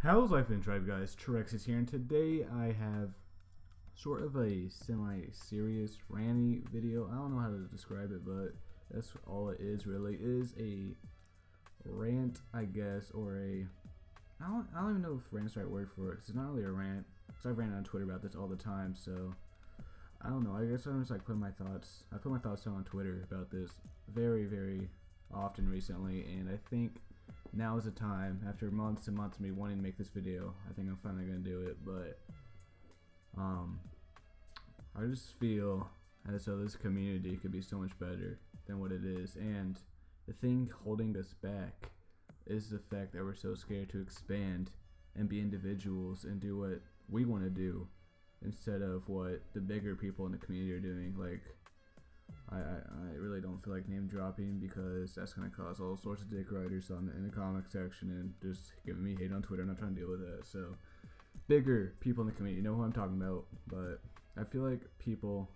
How's life in Tribe, guys? Trexis here, and today I have sort of a semi-serious ranty video. I don't know how to describe it, but that's all it is really. It is a rant, I guess, or I don't even know if rant's the right word for it, because it's not really a rant, because I've ranted on Twitter about this all the time, so I don't know. I guess I'm just like putting my thoughts. I put my thoughts down on Twitter about this very, very often recently, and I think now is the time, after months and months of me wanting to make this video. I think I'm finally gonna do it, but I just feel as though this community could be so much better than what it is, and the thing holding us back is the fact that we're so scared to expand and be individuals and do what we want to do instead of what the bigger people in the community are doing. Like, I really don't feel like name dropping, because that's gonna cause all sorts of dick riders in the comment section and just giving me hate on Twitter. I'm not trying to deal with that. So, bigger people in the community know who I'm talking about, but I feel like people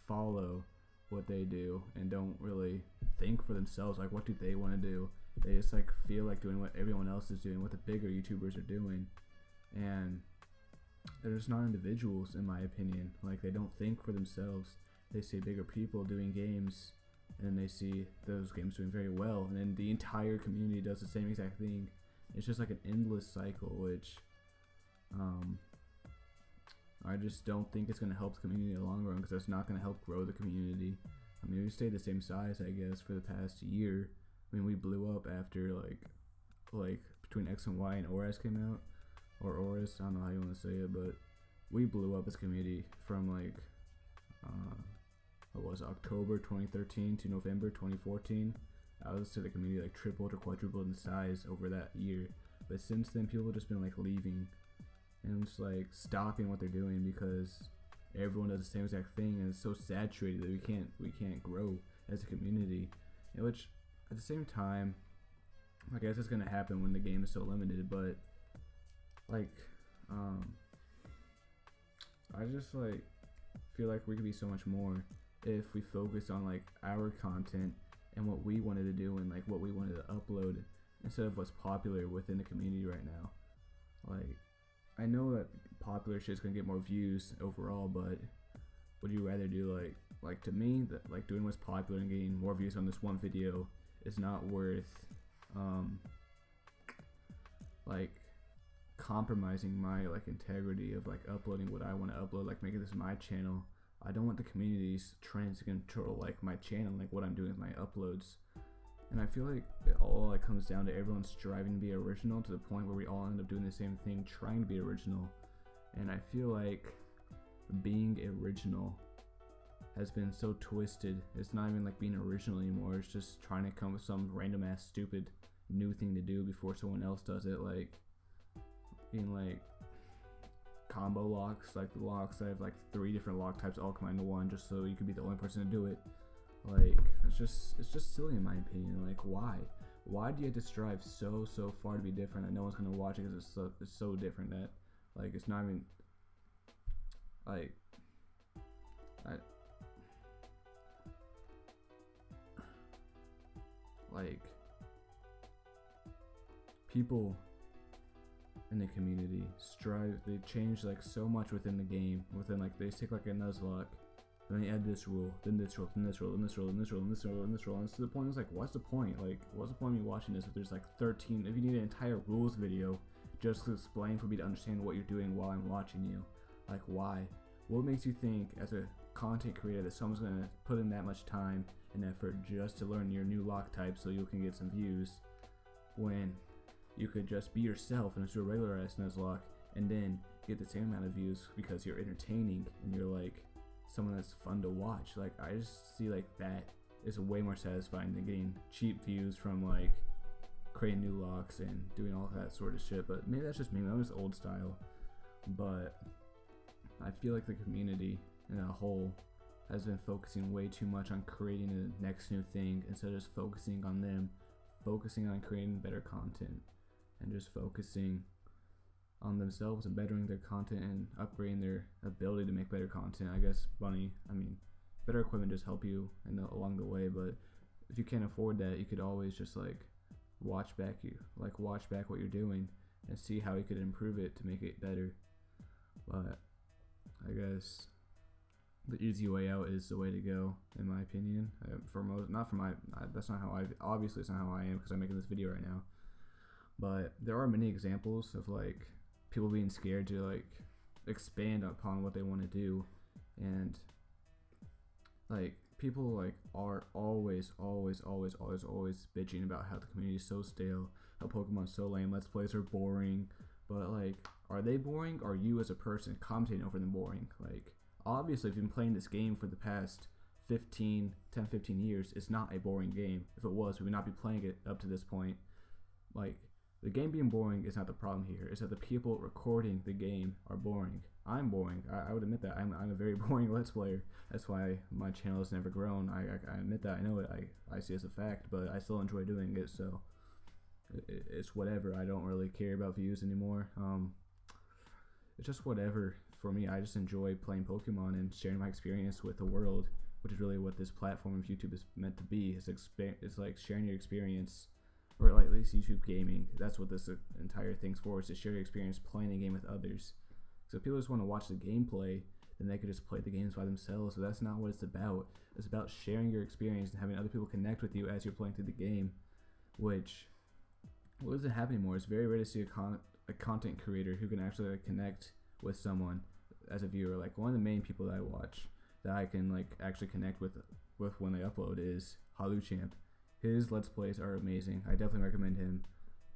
follow what they do and don't really think for themselves. Like, what do they want to do? They just like feel like doing what everyone else is doing, what the bigger YouTubers are doing, and they're just not individuals, in my opinion. Like, they don't think for themselves. They see bigger people doing games, and then they see those games doing very well, and then the entire community does the same exact thing. It's just like an endless cycle, which I just don't think it's going to help the community in the long run, because it's not going to help grow the community. I mean, we stayed the same size, I guess, for the past year. I mean, we blew up after like between X and Y and ORAS came out, or ORAS, I don't know how you want to say it, but we blew up as a community from like what was it, October 2013 to November 2014. I was to the community like tripled or quadrupled in size over that year. But since then, people have just been like leaving and just like stopping what they're doing, because everyone does the same exact thing, and it's so saturated that we can't grow as a community. And which at the same time, I guess it's gonna happen when the game is so limited. But like, I just like feel like we could be so much more if we focus on like our content and what we wanted to do and like what we wanted to upload, instead of what's popular within the community right now. Like, I know that popular shit's gonna get more views overall, but would you rather do like to me, that like doing what's popular and getting more views on this one video is not worth like compromising my like integrity of like uploading what I want to upload, like making this my channel. I don't want the community's trends to control like my channel, like what I'm doing with my uploads. And I feel like it all like comes down to everyone striving to be original, to the point where we all end up doing the same thing, trying to be original. And I feel like being original has been so twisted. It's not even like being original anymore. It's just trying to come with some random ass stupid new thing to do before someone else does it. Like being like combo locks, like the locks that have like 3 different lock types all combined into one, just so you could be the only person to do it. Like, it's just silly in my opinion. Like, why do you have to strive so far to be different that no one's gonna watch it, because it's so different that like it's not even like like people in the community strive, they change like so much within the game, within like they take like a Nuzlocke, and they add this rule, then this rule, then this rule, then this rule, then this rule, then this rule, then this rule, and it's to the point, it's like, what's the point? Like, what's the point of me watching this if there's like 13, if you need an entire rules video just to explain for me to understand what you're doing while I'm watching you? Like, why? What makes you think as a content creator that someone's gonna put in that much time and effort just to learn your new lock type so you can get some views, when you could just be yourself and just do a regular ass Nuzlocke and then get the same amount of views because you're entertaining and you're like someone that's fun to watch? Like, I just see like that is way more satisfying than getting cheap views from like creating new locks and doing all that sort of shit. But maybe that's just me, I'm just old style. But I feel like the community in a whole has been focusing way too much on creating the next new thing, instead of just focusing on them, focusing on creating better content, and just focusing on themselves and bettering their content and upgrading their ability to make better content. I guess better equipment just help you along the way, but if you can't afford that, you could always just like watch back what you're doing and see how he could improve it to make it better. But I guess the easy way out is the way to go, in my opinion. For most, not for my, that's not how I, obviously it's not how I am because I'm making this video right now. But there are many examples of like people being scared to like expand upon what they want to do, and like people like are always bitching about how the community is so stale, how Pokemon's so lame, Let's Plays are boring. But like, are they boring? Or are you as a person commentating over them boring? Like, obviously if you've been playing this game for the past 10-15 years, it's not a boring game. If it was, we would not be playing it up to this point. Like, the game being boring is not the problem here. It's that the people recording the game are boring. I'm boring. I would admit that. I'm a very boring Let's Player. That's why my channel has never grown. I admit that. I know it. I see it as a fact, but I still enjoy doing it, so it's whatever. I don't really care about views anymore. It's just whatever for me. I just enjoy playing Pokemon and sharing my experience with the world, which is really what this platform of YouTube is meant to be. It's like sharing your experience, or like at least YouTube gaming. That's what this entire thing's for, is to share your experience playing the game with others. So if people just want to watch the gameplay, then they could just play the games by themselves. So that's not what it's about. It's about sharing your experience and having other people connect with you as you're playing through the game, which isn't happening anymore. It's very rare to see a content creator who can actually like connect with someone as a viewer. Like, one of the main people that I watch that I can like actually connect with when they upload is HaluChamp. His Let's Plays are amazing. I definitely recommend him.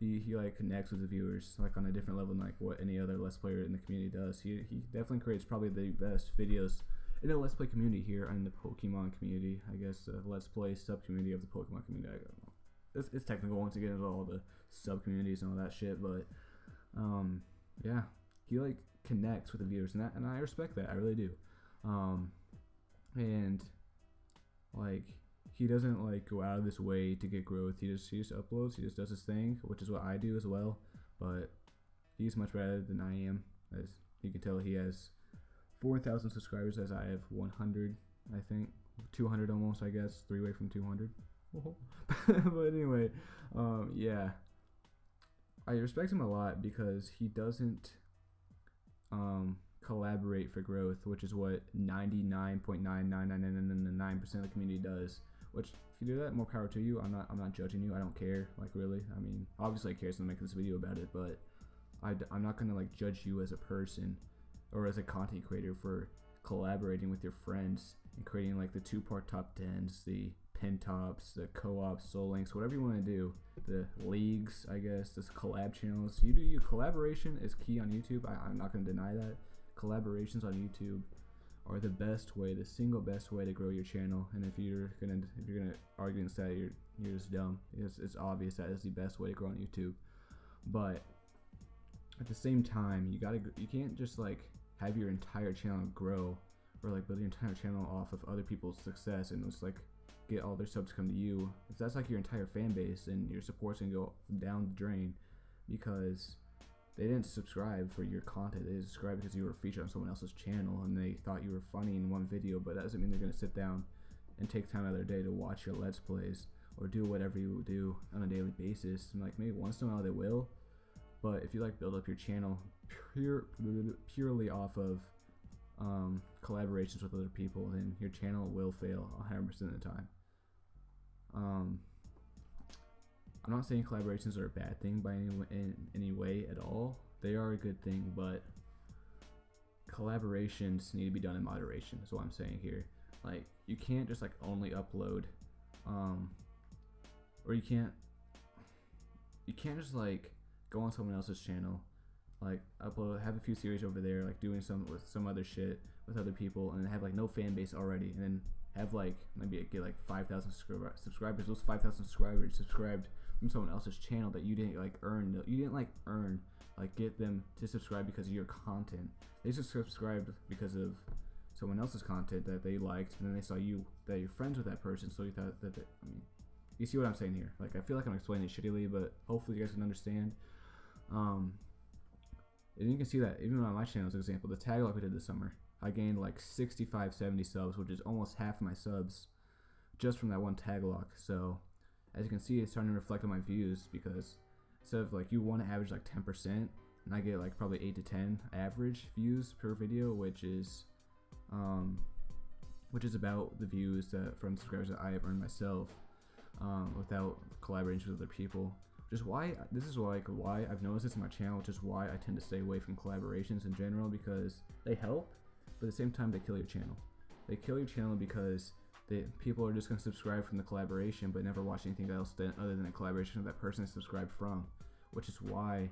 He like connects with the viewers like on a different level than like what any other Let's Player in the community does. He definitely creates probably the best videos in the Let's Play community here in the Pokemon community. I guess the Let's Play sub community of the Pokemon community. I don't know. It's technical once again into all the sub communities and all that shit, but yeah, he like connects with the viewers, and I respect that. I really do. And like, he doesn't like go out of this way to get growth. He just uploads. He just does his thing, which is what I do as well. But he's much better than I am. As you can tell, he has 4,000 subscribers, as I have 100. I think 200 almost. I guess 3 away from 200. But anyway, yeah, I respect him a lot because he doesn't collaborate for growth, which is what 99.99999% of the community does. Which, if you do that, more power to you. I'm not judging you. I don't care. Like, really. I mean, obviously I care, so I'm making this video about it. But I'm not gonna like judge you as a person or as a content creator for collaborating with your friends and creating like the 2-part top 10s, the pin tops, the co-ops, soul links, whatever you want to do, the leagues, I guess, this collab channels. You do you. Collaboration is key on YouTube. I'm not gonna deny that. Collaborations on YouTube are the best way, the single best way to grow your channel. And if you're gonna argue against that, you're just dumb. It's obvious that is the best way to grow on YouTube. But at the same time, you can't just like have your entire channel grow, or like build your entire channel off of other people's success and just like get all their subs to come to you. If that's like your entire fan base, then your support's gonna go down the drain because they didn't subscribe for your content. They subscribed because you were featured on someone else's channel and they thought you were funny in one video, but that doesn't mean they're going to sit down and take time out of their day to watch your Let's Plays or do whatever you do on a daily basis. And like, maybe once in a while they will, but if you like build up your channel purely off of collaborations with other people, then your channel will fail 100% of the time. I'm not saying collaborations are a bad thing by any way at all. They are a good thing, but collaborations need to be done in moderation is what I'm saying here. Like, you can't just like only upload, or you can't just like go on someone else's channel, like upload, have a few series over there, like doing some other shit with other people, and then have like no fan base already, and then have like maybe get like 5,000 subscribers. Those 5,000 subscribers subscribed from someone else's channel that you didn't like earn. You didn't like earn, like get them to subscribe because of your content. They just subscribed because of someone else's content that they liked, and then they saw that you're friends with that person, so you thought that I mean, you see what I'm saying here. Like, I feel like I'm explaining it shittily, but hopefully you guys can understand. And you can see that even on my channel as an example, the tag lock we did this summer, I gained like 65-70 subs, which is almost half my subs just from that one tag lock. So as you can see, it's starting to reflect on my views because instead of like you want to average like 10%, and I get like probably 8 to 10 average views per video, which is about the views that from subscribers that I have earned myself without collaborating with other people. Which is why why I've noticed this in my channel, which is why I tend to stay away from collaborations in general, because they help, but at the same time they kill your channel. They kill your channel because people are just going to subscribe from the collaboration but never watch anything else other than a collaboration that person is subscribed from, which is why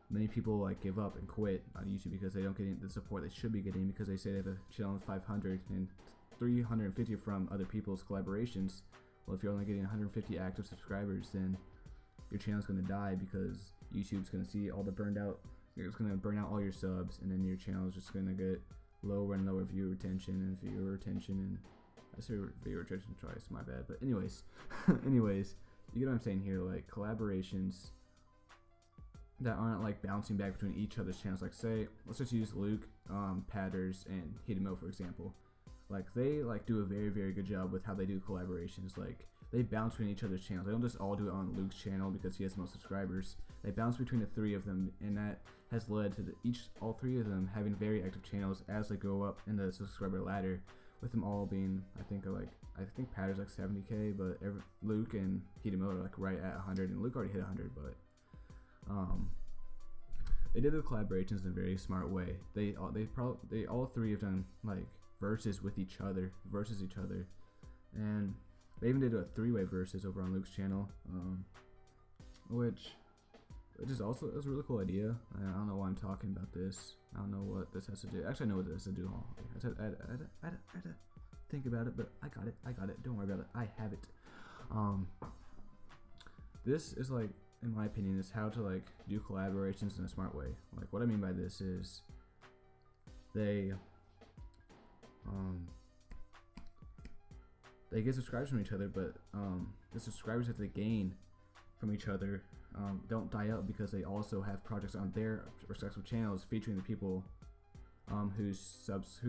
many people like give up and quit on YouTube, because they don't get the support they should be getting, because they say they have a channel of 500 and 350 from other people's collaborations. Well, if you're only getting 150 active subscribers, then your channel's going to die, because YouTube's going to see all the burned out, it's going to burn out all your subs, and then your channel is just going to get lower and lower viewer retention, and I say viewer retention twice, my bad, but anyways, you get what I'm saying here. Like collaborations that aren't like bouncing back between each other's channels, like say, let's just use Luke, Patters, and Hidemo for example. Like they like do a very, very good job with how they do collaborations. Like they bounce between each other's channels. They don't just all do it on Luke's channel because he has the most subscribers. They bounce between the three of them, and that has led to all three of them having very active channels as they go up in the subscriber ladder. With them all being, I think Patters like 70k, but Luke and Hidemo are like right at 100, and Luke already hit 100, but they did the collaborations in a very smart way. They all three have done like verses with each other, and they even did a 3-way verses over on Luke's channel, which is also, it was a really cool idea. I don't know why I'm talking about this. I don't know what this has to do. Actually, I know what this has to do. I had to think about it, but I got it. Don't worry about it. I have it. This is like, in my opinion, is how to like do collaborations in a smart way. Like what I mean by this is they get subscribers from each other, but the subscribers that they gain from each other don't die up, because they also have projects on their respective channels featuring the people who the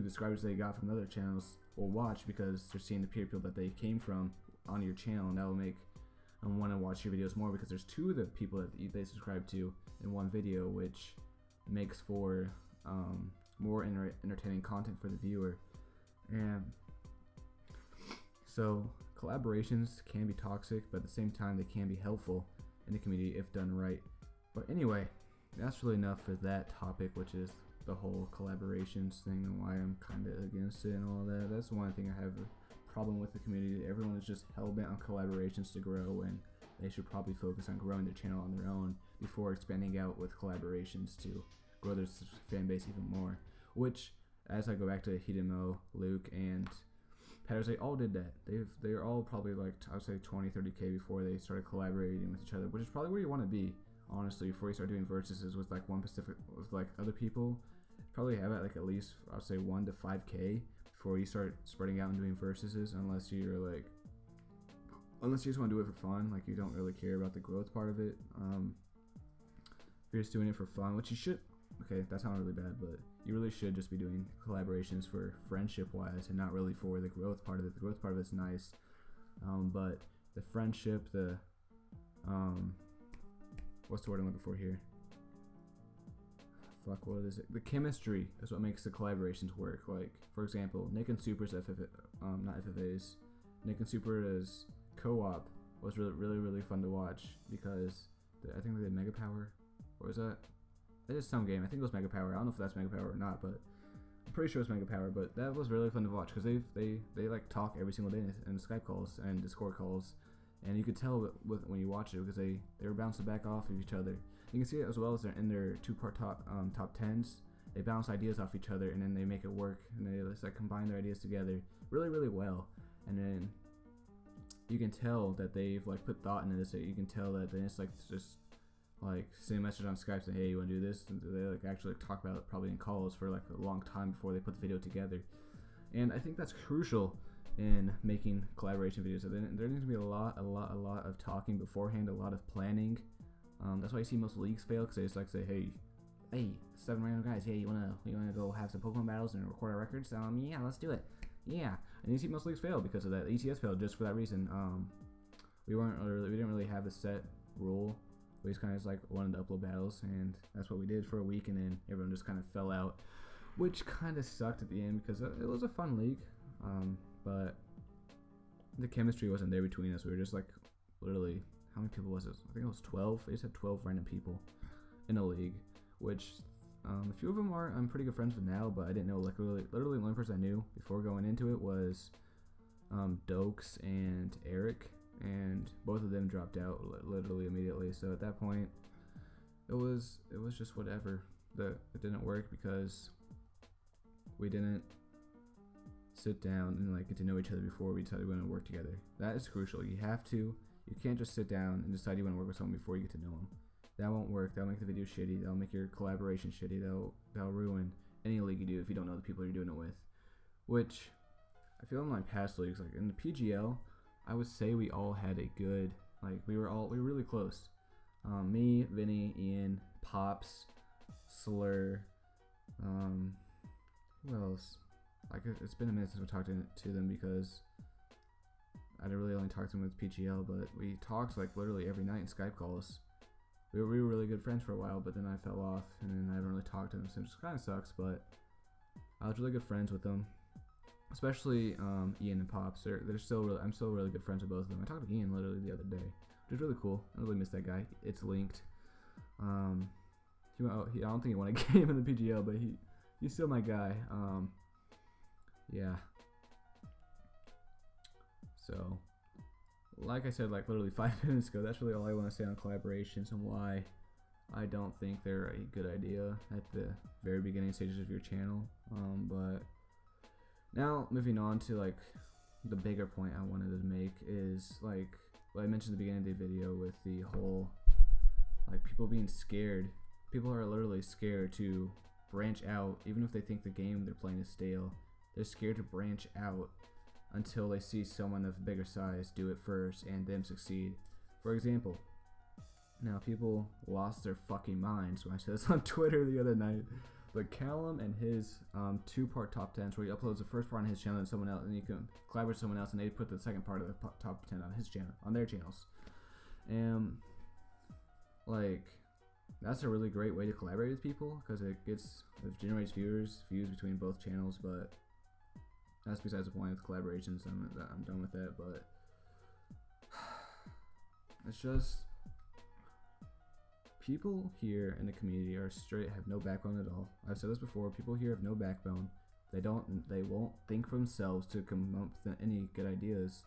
subscribers they got from other channels will watch, because they're seeing the people that they came from on your channel, and that will make them want to watch your videos more, because there's two of the people that they subscribe to in one video, which makes for more entertaining content for the viewer. And so collaborations can be toxic, but at the same time they can be helpful in the community if done right. But anyway, that's really enough for that topic, which is the whole collaborations thing and why I'm kind of against it and all that. That's one thing I have a problem with the community. Everyone is just hell-bent on collaborations to grow, and they should probably focus on growing their channel on their own before expanding out with collaborations to grow their fan base even more. Which, as I go back to Hidemo, Luke, and Patters, they all did that. They're all probably like, I would say 20-30k before they started collaborating with each other, which is probably where you want to be, honestly, before you start doing versuses with like with like other people. Probably have it like at least, I would say 1 to 5k before you start spreading out and doing versuses, unless you just want to do it for fun, like you don't really care about the growth part of it. If you're just doing it for fun, which you should. Okay, that sounded really bad, but you really should just be doing collaborations for friendship-wise and not really for the growth part of it. The growth part of it's nice, but the friendship, what's the word I'm looking for here? Fuck, what is it? The chemistry is what makes the collaborations work. Like, for example, Nick and Super's not FFAs. Nick and Super's co-op was really fun to watch, because I think they did Mega Power. What was that? It is some game. I think it was Mega Power. I don't know if that's Mega Power or not, but I'm pretty sure it's Mega Power. But that was really fun to watch, because they like talk every single day in Skype calls and Discord calls, and you could tell when you watch it, because they were bouncing back off of each other. You can see it as well as they're in their two-part top 10s. They bounce ideas off each other, and then they make it work, and they just like combine their ideas together really well. And then you can tell that they've like put thought into this. You can tell that they just send a message on Skype saying, hey, you want to do this? And they like actually talk about it probably in calls for like a long time before they put the video together. And I think that's crucial in making collaboration videos. So there needs to be a lot of talking beforehand, a lot of planning. That's why you see most leagues fail, because they just like say, hey, 7 random guys, hey, you wanna go have some Pokemon battles and record our records? Yeah, let's do it. Yeah, and you see most leagues fail because of that. ETS failed just for that reason. We didn't really have a set rule We just kind of like wanted to upload battles, and that's what we did for a week, and then everyone just kind of fell out, which kind of sucked at the end because it was a fun league, but the chemistry wasn't there between us. We were just like literally, how many people was it? I think it was 12. They just had 12 random people in a league, which a few of them I'm pretty good friends with now, but I didn't know, like, literally the only person I knew before going into it was Dokes and Eric, and both of them dropped out literally immediately. So at that point, it was just whatever. It didn't work because we didn't sit down and like get to know each other before we decided we want to work together. That is crucial. You can't just sit down and decide you want to work with someone before you get to know them. That won't work. That'll make the video shitty. That'll make your collaboration shitty. That'll ruin any league you do if you don't know the people you're doing it with. Which I feel in my past leagues, like in the PGL, I would say we all had a good, like, we were really close. Me, Vinny, Ian, Pops, Slur, who else? Like, it's been a minute since we talked to them because I really only talked to them with PGL, but we talked like literally every night in Skype calls. We were really good friends for a while, but then I fell off, and then I haven't really talked to them since, which kind of sucks, but I was really good friends with them. Especially Ian and Pops. I'm still really good friends with both of them. I talked to Ian literally the other day, which is really cool. I really miss that guy. It's linked. I don't think he won a game in the PGL, but he's still my guy. Yeah. So, like I said, like literally 5 minutes ago, that's really all I want to say on collaborations and why I don't think they're a good idea at the very beginning stages of your channel. But now moving on to like the bigger point I wanted to make is like what I mentioned at the beginning of the video with the whole like people being scared. People are literally scared to branch out, even if they think the game they're playing is stale. They're scared to branch out until they see someone of bigger size do it first and them succeed. For example, now people lost their fucking minds when I said this on Twitter the other night, but Callum and his 2-part top 10s where he uploads the first part on his channel and someone else, and you can collaborate with someone else and they put the second part of the top 10 on his channel, on their channels. And like that's a really great way to collaborate with people because it generates views between both channels, but that's besides the point of collaborations. I'm done with that, but it's just people here in the community have no backbone at all. I've said this before. People here have no backbone. They won't think for themselves to come up with any good ideas,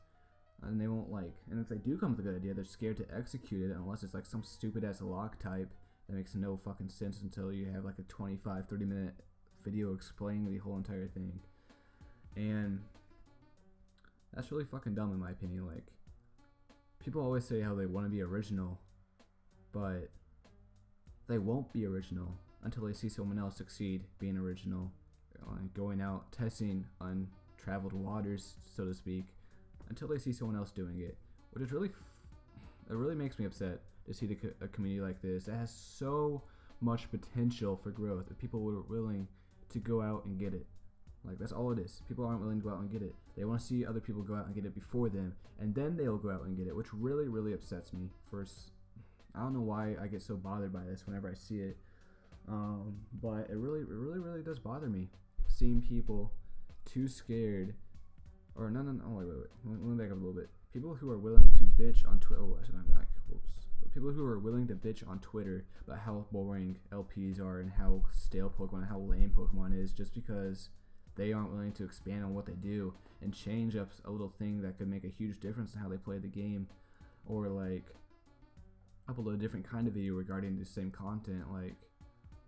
and they won't and if they do come up with a good idea, they're scared to execute it unless it's like some stupid ass lock type that makes no fucking sense until you have like a 25-30 minute video explaining the whole entire thing. And that's really fucking dumb in my opinion. Like, people always say how they want to be original, but they won't be original until they see someone else succeed being original, going out testing untraveled waters, so to speak, until they see someone else doing it, which is it really makes me upset to see a community like this that has so much potential for growth if people were willing to go out and get it. Like, that's all it is. People aren't willing to go out and get it. They want to see other people go out and get it before them, and then they'll go out and get it, which really, really upsets me. I don't know why I get so bothered by this whenever I see it, but it really, really does bother me seeing people too scared. Or no, wait. Let me back up a little bit. People who are willing to bitch on Twitter. Oh, I should not back. Whoops. But people who are willing to bitch on Twitter about how boring LPs are and how stale Pokemon and how lame Pokemon is, just because they aren't willing to expand on what they do and change up a little thing that could make a huge difference in how they play the game, or like upload a different kind of video regarding the same content. Like,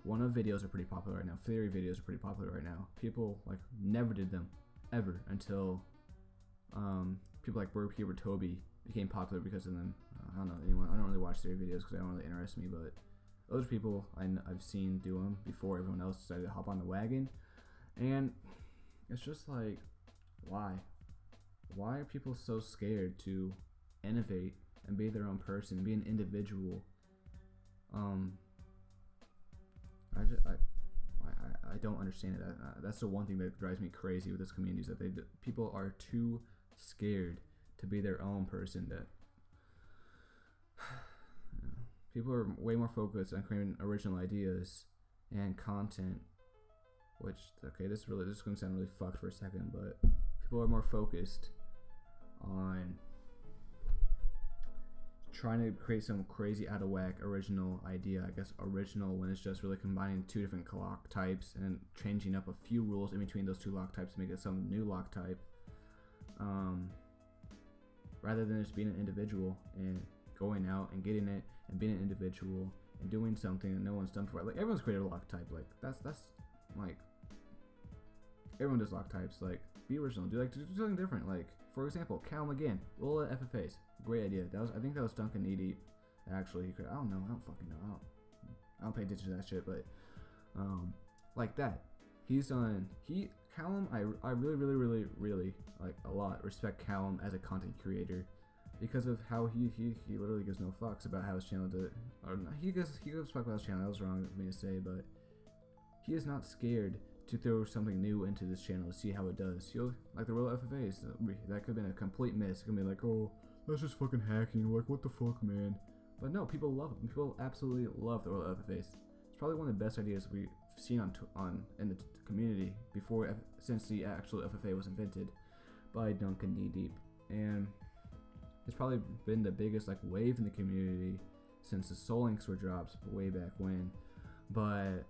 one of videos are pretty popular right now. Theory videos are pretty popular right now. People like never did them ever until people like Burpkeeper Toby became popular because of them. I don't know anyone. I don't really watch theory videos because they don't really interest me, but those people I've seen do them before everyone else decided to hop on the wagon. And it's just like, why are people so scared to innovate and be their own person and be an individual? I don't understand it. That's the one thing that drives me crazy with this community, is that people are too scared to be their own person. That people are way more focused on creating original ideas and content. Which, okay, this is going to sound really fucked for a second, but people are more focused on trying to create some crazy out of whack original idea. I guess original when it's just really combining two different lock types and changing up a few rules in between those two lock types to make it some new lock type. Rather than just being an individual and going out and getting it and being an individual and doing something that no one's done before. Like everyone's created a lock type. Like that's like everyone does lock types. Like be original. Do something different. Like for example, Callum again. Roll at FFAs. Great idea. I think that was Duncan Knee Deep. Actually, I don't know. I don't fucking know. I don't pay attention to that shit. But like that. Callum, I really like a lot respect Callum as a content creator because of how he literally gives no fucks about how his channel did, or he gives fuck about his channel. That was wrong of me to say, but he is not scared to throw something new into this channel to see how it does. He'll like the real FFAs. That could have been a complete miss. It could be like, oh, that's just fucking hacking. Like what the fuck, man? But no, people love it. People absolutely love the real FFAs. It's probably one of the best ideas we've seen in the community since the actual FFA was invented by Duncan Knee Deep, and it's probably been the biggest like wave in the community since the Soul Links were dropped way back when. But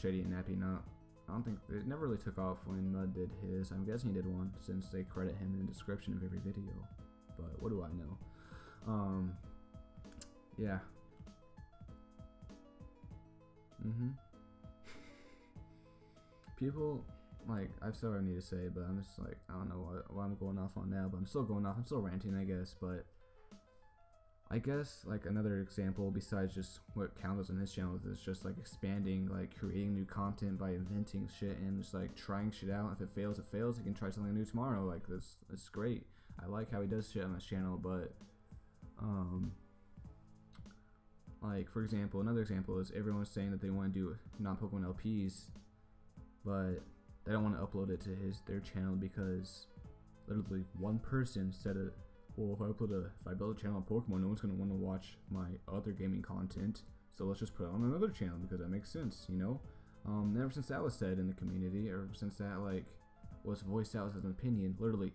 Shady and Nappy, I don't think it never really took off when Mud did his. I'm guessing he did one since they credit him in the description of every video. But what do I know? Yeah. People, like, I've said what I need to say, but I'm just like, I don't know what I'm going off on now, but I'm still going off. I'm still ranting, I guess. But I guess, like, another example besides just what counts on his channel is just, like, expanding, like, creating new content by inventing shit and just, like, trying shit out. If it fails, it fails. He can try something new tomorrow. Like, that's great. I like how he does shit on his channel, but, like, for example, another example is everyone's saying that they want to do non-Pokemon LPs, but they don't want to upload it to their channel because literally one person said it. Well, if I build a channel on Pokemon, no one's gonna want to watch my other gaming content. So let's just put it on another channel because that makes sense, you know. And ever since that was said in the community, or since that like was voiced out as an opinion, literally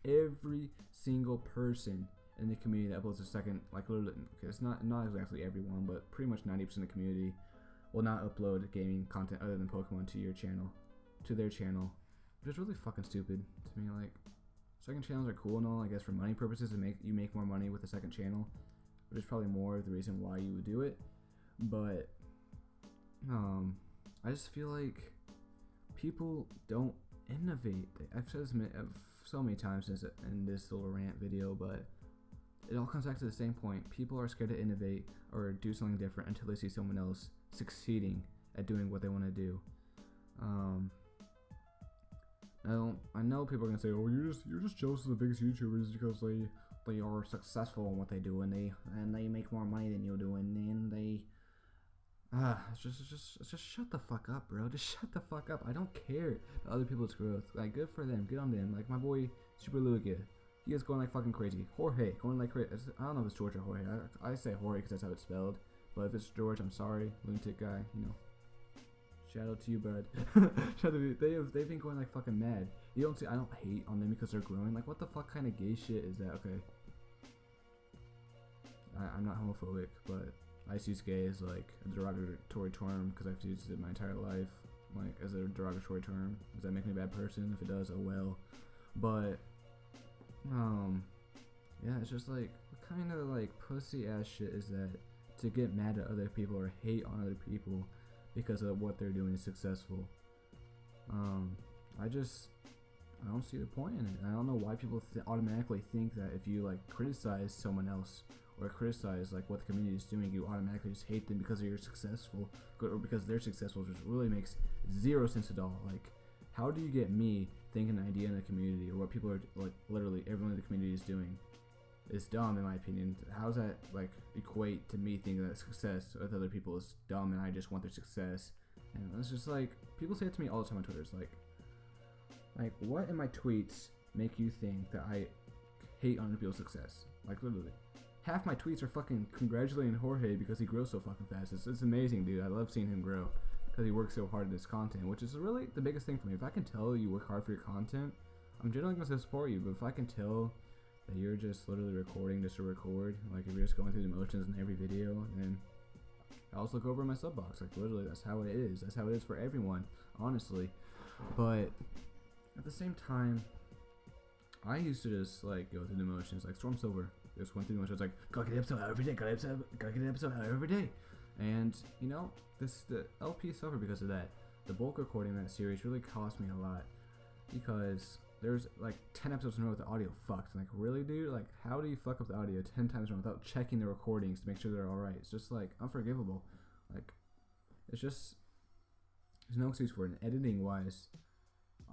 every single person in the community that uploads a second, like literally, okay, it's not exactly everyone, but pretty much 90% of the community will not upload gaming content other than Pokemon to their channel, which is really fucking stupid to me. Like, second channels are cool and all, I guess, for money purposes, and you make more money with a second channel, which is probably more of the reason why you would do it. But I just feel like people don't innovate. I've said this so many times in this little rant video, but it all comes back to the same point. People are scared to innovate or do something different until they see someone else succeeding at doing what they want to do. I know people are gonna say, "Oh, you're just jealous of the biggest YouTubers because they are successful in what they do and they make more money than you do and they just shut the fuck up, bro. Just shut the fuck up. I don't care other people's growth. Like, good for them. Good on them. Like my boy Super Lugia, he is going like fucking crazy. Jorge going like crazy. I don't know if it's George or Jorge. I say Jorge because that's how it's spelled. But if it's George, I'm sorry, lunatic guy. You know. Shout out to you, bud. Shout out to you. They've been going like fucking mad. I don't hate on them because they're growing. Like, what the fuck kind of gay shit is that? Okay. I'm not homophobic, but I use gay as like a derogatory term because I've used it my entire life, like as a derogatory term. Does that make me a bad person? If it does, oh well. But yeah, it's just like what kind of like pussy ass shit is that to get mad at other people or hate on other people because of what they're doing is successful. I don't see the point in it. I don't know why people automatically think that if you like criticize someone else or criticize like what the community is doing, you automatically just hate them because you're successful or because they're successful, which really makes zero sense at all. Like, how do you get me thinking an idea in the community or what people are like literally everyone in the community is doing is dumb, in my opinion? How does that like equate to me thinking that success with other people is dumb and I just want their success? And it's just like people say it to me all the time on Twitter. It's like what in my tweets make you think that I hate on other people's success? Like literally, half my tweets are fucking congratulating Jorge because he grows so fucking fast. It's amazing, dude. I love seeing him grow because he works so hard at his content, which is really the biggest thing for me. If I can tell you work hard for your content, I'm generally going to support you. But if I can tell that you're just literally recording just to record, like if you're just going through the motions in every video, then I also look over my sub box. Like literally, that's how it is. That's how it is for everyone, honestly. But at the same time, I used to just like go through the motions, like Storm Silver. Just went through the motions, like gotta get an episode out every day, gotta get an episode out every day. And you know, the LP suffered because of that. The bulk recording that series really cost me a lot because there's like 10 episodes in a row with the audio fucked. Like really, dude? Like how do you fuck up the audio 10 times in a row without checking the recordings to make sure they're all right? It's just like unforgivable. Like it's just there's no excuse for it. And editing wise,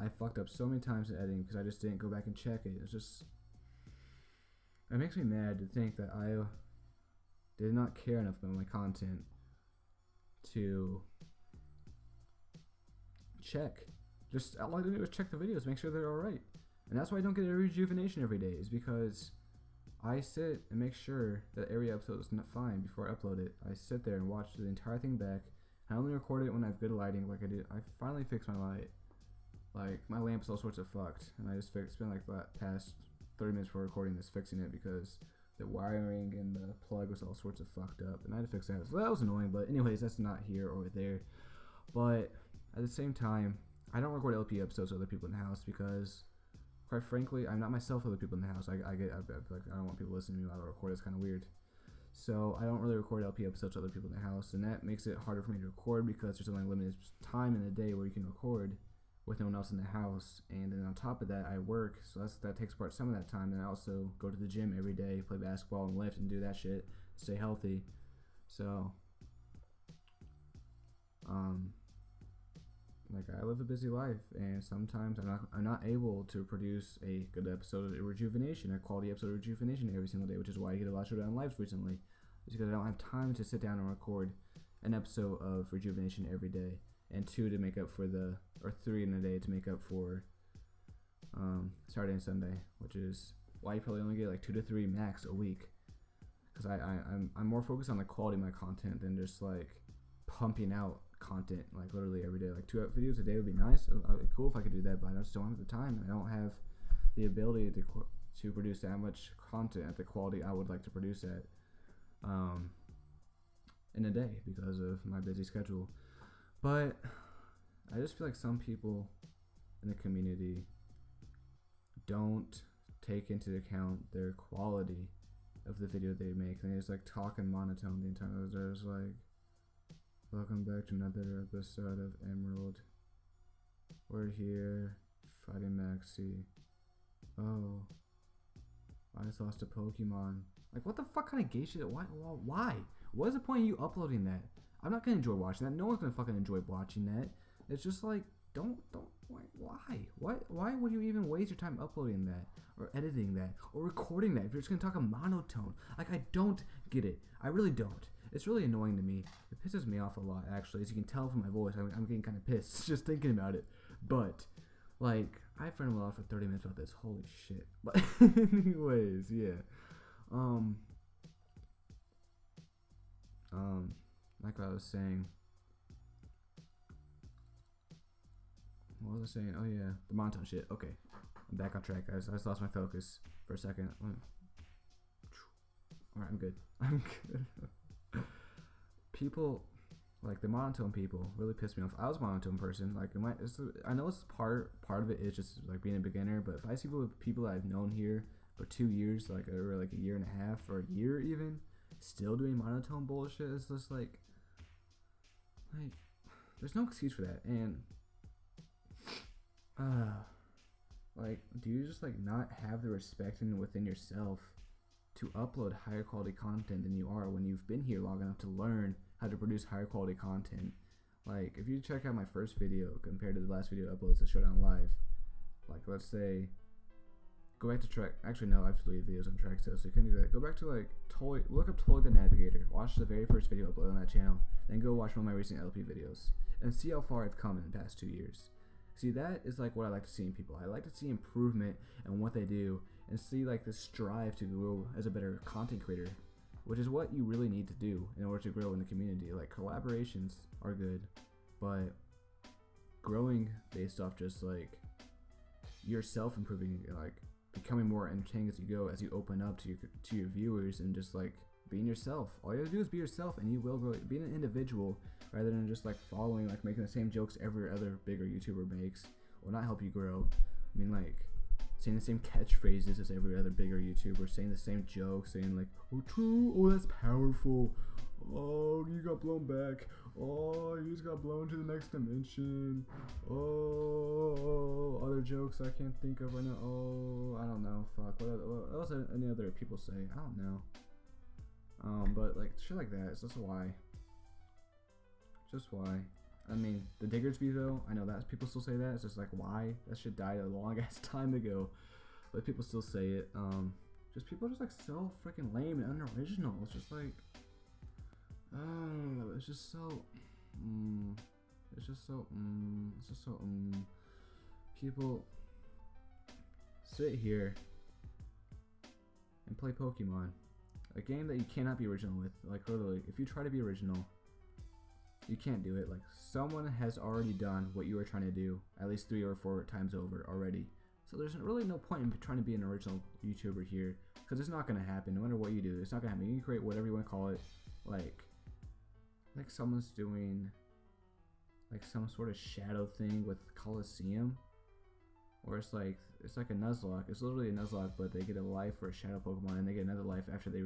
I fucked up so many times in editing because I just didn't go back and check it. It's just it makes me mad to think that I did not care enough about my content to check. Just all I had to do was check the videos, make sure they're alright. And that's why I don't get a rejuvenation every day, is because I sit and make sure that every episode is not fine before I upload it. I sit there and watch the entire thing back. I only record it when I have good lighting, like I did. I finally fixed my light. Like my lamp's all sorts of fucked, and I just spent like the past 30 minutes before recording this fixing it because the wiring and the plug was all sorts of fucked up, and I had to fix that. So that was annoying, but anyways, that's not here or there. But at the same time, I don't record LP episodes with other people in the house because, quite frankly, I'm not myself with other people in the house. I don't want people listening to me while I record. It's kind of weird. So I don't really record LP episodes with other people in the house, and that makes it harder for me to record because there's only limited time in the day where you can record with no one else in the house. And then on top of that, I work, so that takes part some of that time. And I also go to the gym every day, play basketball and lift and do that shit, stay healthy. So like I live a busy life, and sometimes I'm not able to produce a good episode of Rejuvenation, a quality episode of Rejuvenation every single day, which is why I get a lot of Showdown Lives recently. It's because I don't have time to sit down and record an episode of Rejuvenation every day, and 2 to make up for or 3 in a day to make up for Saturday and Sunday, which is why you probably only get like 2 to 3 max a week. Because I'm more focused on the quality of my content than just like pumping out content like literally every day. Like 2 videos a day would be nice. It'd be cool if I could do that, but I just don't have the time, and I don't have the ability to produce that much content at the quality I would like to produce at in a day because of my busy schedule. But I just feel like some people in the community don't take into account their quality of the video they make, and they just like talk in monotone the entire time. There's like, welcome back to another episode of Emerald. We're here fighting Maxie. Oh, I just lost a Pokemon. Like, what the fuck kind of gay shit? Why? What is the point of you uploading that? I'm not gonna enjoy watching that. No one's gonna fucking enjoy watching that. It's just like, why would you even waste your time uploading that, or editing that, or recording that if you're just gonna talk a monotone? Like, I don't get it. I really don't. It's really annoying to me. It pisses me off a lot, actually. As you can tell from my voice, I'm getting kind of pissed just thinking about it. But, like, I've been on for 30 minutes about this. Holy shit. But anyways, yeah. Like what I was saying. What was I saying? Oh yeah, the monotone shit. Okay, I'm back on track, guys. I just lost my focus for a second. Alright, I'm good. People, like the monotone people, really piss me off. I was a monotone person. Like, I know it's part of it is just like being a beginner, but if I see people that I've known here for 2 years, like, or like a year and a half, or a year even, still doing monotone bullshit, it's just like there's no excuse for that. And like, do you just like not have the respect within yourself to upload higher quality content than you are when you've been here long enough to learn how to produce higher quality content? Like, if you check out my first video compared to the last video uploads to Showdown Live, like, let's say, go back to track. Actually, no, I have to leave videos on track still, so you couldn't do that. Go back to like look up Toy the Navigator. Watch the very first video uploaded on that channel, then go watch one of my recent LP videos and see how far I've come in the past 2 years. See, that is like what I like to see in people. I like to see improvement in what they do and see like this strive to grow as a better content creator, which is what you really need to do in order to grow in the community. Like collaborations are good, but growing based off just like yourself improving, like becoming more entertaining as you go, as you open up to your viewers, and just like being yourself. All you have to do is be yourself, and you will grow. Being an individual rather than just like following, like making the same jokes every other bigger YouTuber makes, will not help you grow. I mean, like saying the same catchphrases as every other bigger YouTuber, saying the same jokes, saying like, "Oh, true. Oh, that's powerful. Oh, you got blown back. Oh, you just got blown to the next dimension. Oh, other jokes I can't think of right now. Oh, I don't know. Fuck. What else any other people say? I don't know. But like shit like that. It's just why. Just why. I mean, the Diggersby though, I know that people still say that. It's just like, why? That shit died a long ass time ago, but people still say it. Just people are just like so freaking lame and unoriginal. It's just like, it's just so, people sit here and play Pokemon, a game that you cannot be original with. Like literally, if you try to be original, you can't do it. Like someone has already done what you were trying to do at least 3 or 4 times over already. So there's really no point in trying to be an original YouTuber here, because it's not gonna happen. No matter what you do, it's not gonna happen. You can create whatever you want to call it. Like someone's doing like some sort of shadow thing with Coliseum, or it's like a Nuzlocke. It's literally a Nuzlocke, but they get a life for a shadow Pokemon, and they get another life after they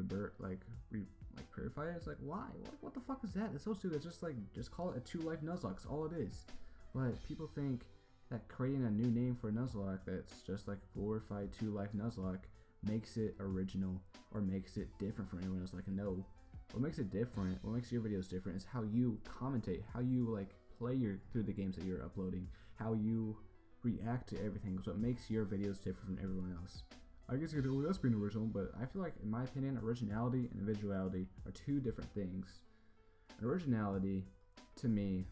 purify it. It's like, why? What the fuck is that? It's so stupid. It's just call it a 2-life Nuzlocke. That's all it is. But people think that creating a new name for a Nuzlocke that's just like glorified 2-life Nuzlocke makes it original or makes it different from anyone else. Like, no. What makes it different, what makes your videos different, is how you commentate, how you like play through the games that you're uploading, how you react to everything. So it makes your videos different from everyone else. I guess you could do, that's being original, but I feel like, in my opinion, originality and individuality are 2 different things. Originality, to me,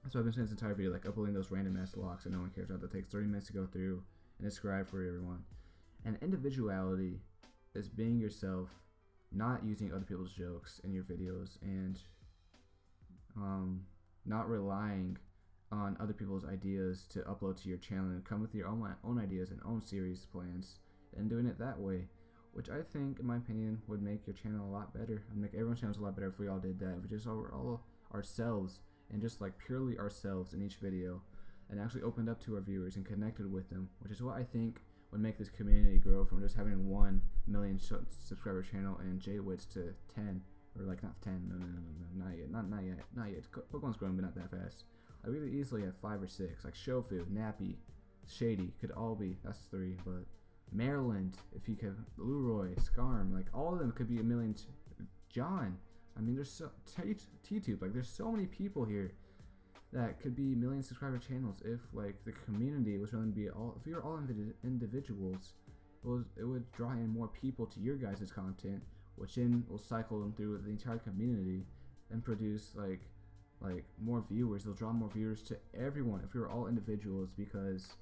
that's what I've been saying this entire video, like uploading those random ass locks that no one cares about, that takes 30 minutes to go through and describe for everyone. And individuality is being yourself, not using other people's jokes in your videos, and not relying on other people's ideas to upload to your channel, and come with your own ideas and own series plans, and doing it that way, which I think, in my opinion, would make your channel a lot better. I'd make everyone's channels a lot better if we all did that. If we just all ourselves, and just like purely ourselves in each video, and actually opened up to our viewers and connected with them, which is what I think would make this community grow from just having 1 million subscriber channel and JWits to 10, or like not 10, no, not yet. Pokemon's growing, but not that fast. Like we could easily have 5 or 6, like Shofu, Nappy, Shady, could all be, that's 3, but Maryland, if you could, Leroy, Scarm, like all of them could be 1 million. John, I mean, there's so T-Tube, like there's so many people here that could be 1 million subscriber channels if like the community was willing to be all. If we were all individuals, it would draw in more people to your guys' content, which then will cycle them through the entire community and produce like more viewers. They'll draw more viewers to everyone if we were all individuals, because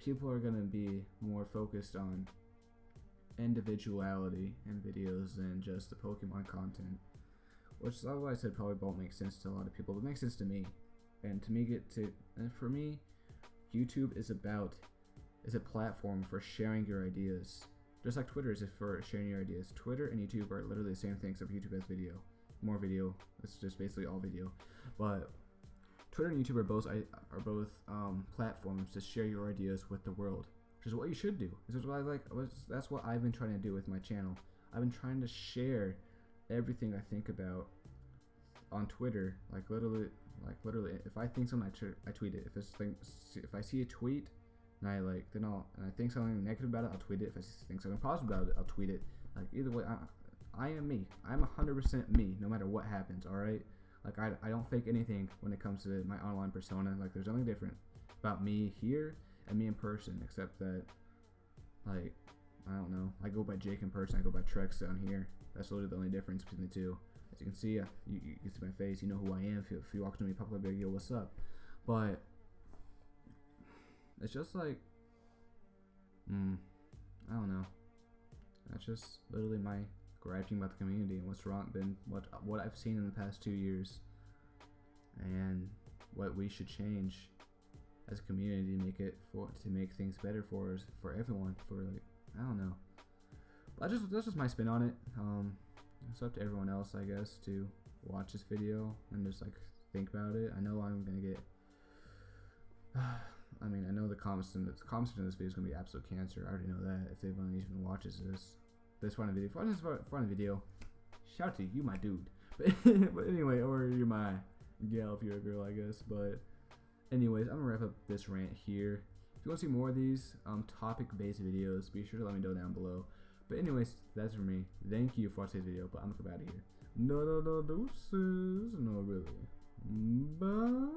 people are gonna be more focused on individuality in videos than just the Pokemon content, which is what I said probably won't make sense to a lot of people, but it makes sense to me. And for me, YouTube is a platform for sharing your ideas, just like Twitter is for sharing your ideas. Twitter and YouTube are literally the same thing, except YouTube has more video. It's just basically all video. But Twitter and YouTube are both platforms to share your ideas with the world, which is what you should do. This is what that's what I've been trying to do with my channel. I've been trying to share everything I think about on Twitter, like literally, if I think something, I tweet it. If I see a tweet and I think something negative about it, I'll tweet it. If I think something positive about it, I'll tweet it. Like either way, I am me. I'm 100% me, no matter what happens. All right. Like I don't fake anything when it comes to my online persona. Like there's nothing different about me here and me in person, except that like I don't know. I go by Jake in person. I go by Trex down here. That's literally the only difference between the two. As you can see, you can see my face. You know who I am. If you walk to me, pop up, yo, what's up? But it's just like, I don't know. that's just literally my griping about the community and what's wrong, been what I've seen in the past 2 years, and what we should change as a community to make things better for us, for everyone, for like, I don't know. But that's just my spin on it. It's up to everyone else, I guess, to watch this video and just like think about it. I know I'm gonna get I mean, I know the comments in this video is gonna be absolute cancer. I already know that. If anyone even watches this fun video, fun video, shout out to you, my dude. But anyway, or you're my gal if you're a girl, I guess. But anyways, I'm gonna wrap up this rant here. If you want to see more of these topic-based videos, be sure to let me know down below. But anyways, that's for me. Thank you for watching this video. But I'm gonna go out of here. No deuces. No, really. Bye.